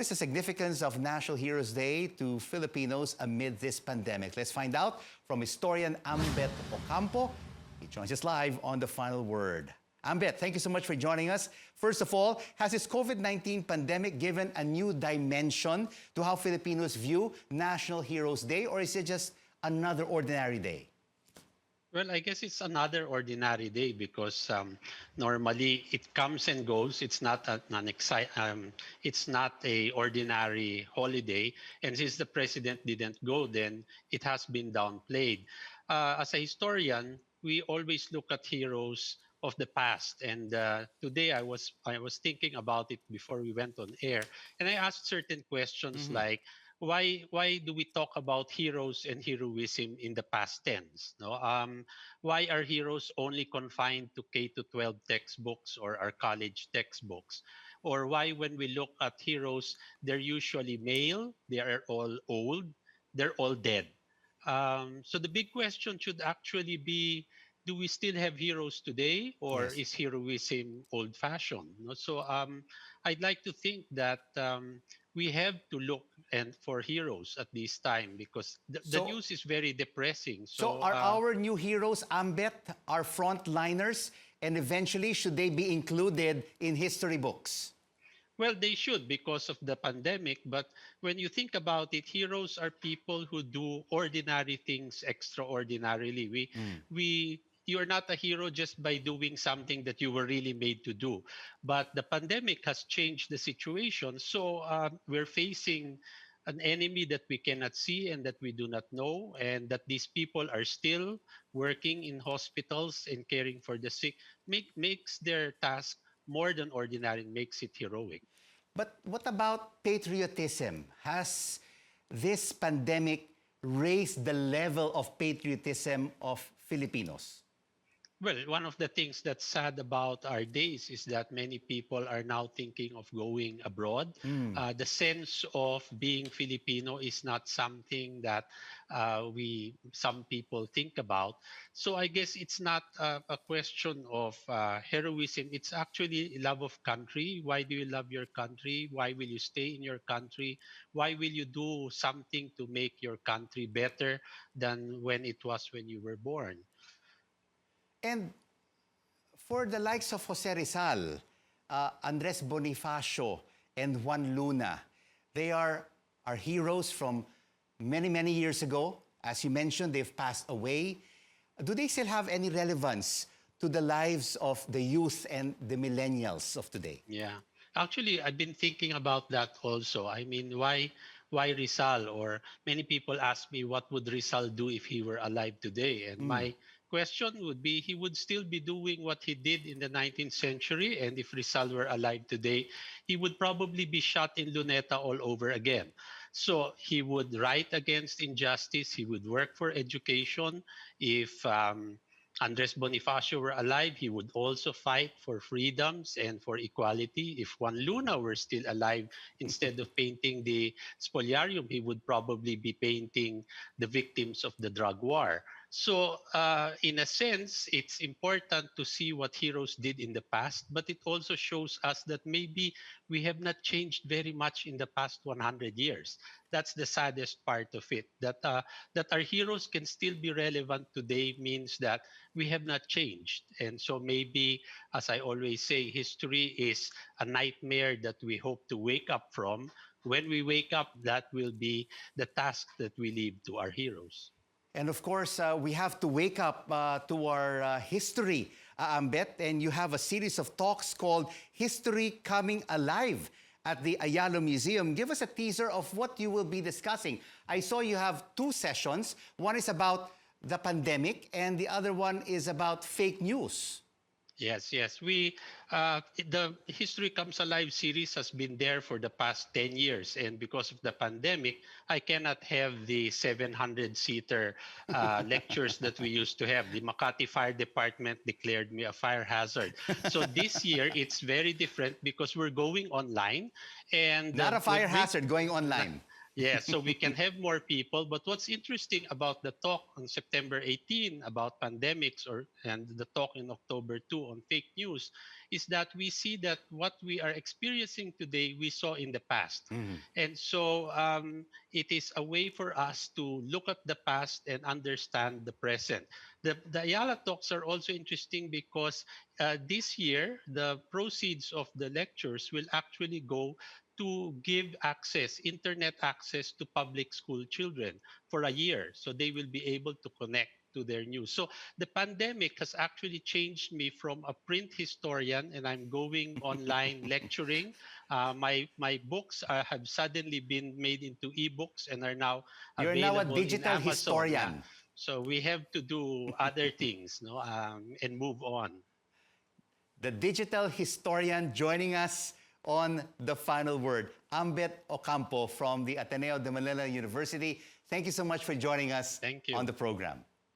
is the significance of National Heroes Day to Filipinos amid this pandemic? Let's find out from historian Ambeth Ocampo. He joins us live on The Final Word. Ambeth, thank you so much for joining us. First of all, has this COVID-19 pandemic given a new dimension to how Filipinos view National Heroes Day, or is it just another ordinary day? Well, I guess it's another ordinary day because normally it comes and goes. It's not it's not a ordinary holiday. And since the president didn't go, then it has been downplayed. As a historian, we always look at heroes of the past. And today I was thinking about it before we went on air, and I asked certain questions like, why do we talk about heroes and heroism in the past tense? No, why are heroes only confined to K to 12 textbooks or our college textbooks? Or why, when we look at heroes, they're usually male, they are all old, they're all dead. So the big question should actually be: do we still have heroes today, or Yes. is heroism old-fashioned? No? So I'd like to think that we have to look and for heroes at this time because the So- news is very depressing. So are our new heroes, Ambeth, our frontliners, and eventually should they be included in history books? Well, they should because of the pandemic. But when you think about it, heroes are people who do ordinary things extraordinarily. You're not a hero just by doing something that you were really made to do. But the pandemic has changed the situation. So we're facing an enemy that we cannot see and that we do not know, and that these people are still working in hospitals and caring for the sick, makes their task more than ordinary, makes it heroic. But what about patriotism? Has this pandemic raised the level of patriotism of Filipinos? Well, one of the things that's sad about our days is that many people are now thinking of going abroad. The sense of being Filipino is not something that some people think about. So I guess it's not a question of heroism. It's actually love of country. Why do you love your country? Why will you stay in your country? Why will you do something to make your country better than when it was when you were born? And for the likes of Jose Rizal, Andres Bonifacio, and Juan Luna, they are our heroes from many, many years ago. As you mentioned, they've passed away. Do they still have any relevance to the lives of the youth and the millennials of today? Yeah. Actually, I've been thinking about that also. I mean, why Rizal? Or many people ask me, what would Rizal do if he were alive today? And my question would be, he would still be doing what he did in the 19th century. And if Rizal were alive today, he would probably be shot in Luneta all over again. So he would write against injustice. He would work for education. If Andres Bonifacio were alive, he would also fight for freedoms and for equality. If Juan Luna were still alive, instead of painting the spoliarium, he would probably be painting the victims of the drug war. So in a sense, it's important to see what heroes did in the past, but it also shows us that maybe we have not changed very much in the past 100 years. That's the saddest part of it, that our heroes can still be relevant today means that we have not changed. And so maybe, as I always say, history is a nightmare that we hope to wake up from. When we wake up, that will be the task that we leave to our heroes. And of course, we have to wake up to our history, Ambeth, and you have a series of talks called History Coming Alive at the Ayala Museum. Give us a teaser of what you will be discussing. I saw you have two sessions. One is about the pandemic, and the other one is about fake news. Yes. The History Comes Alive series has been there for the past 10 years. And because of the pandemic, I cannot have the 700-seater lectures that we used to have. The Makati Fire Department declared me a fire hazard. So this year, it's very different because we're going online. And Not a fire hazard, going online. Yes, so we can have more people. But what's interesting about the talk on September 18 about pandemics and the talk in October 2 on fake news is that we see that what we are experiencing today, we saw in the past. Mhm. And so it is a way for us to look at the past and understand the present. The Ayala talks are also interesting because this year, the proceeds of the lectures will actually go to give access, internet access to public school children for a year. So they will be able to connect to their news. So the pandemic has actually changed me from a print historian, and I'm going online lecturing. My books have suddenly been made into ebooks and are now You're now a available in digital Amazon. Yeah. historian. So we have to do other things, no, and move on. The digital historian joining us on the final word, Ambeth Ocampo from the Ateneo de Manila University. Thank you so much for joining us Thank on you. the program.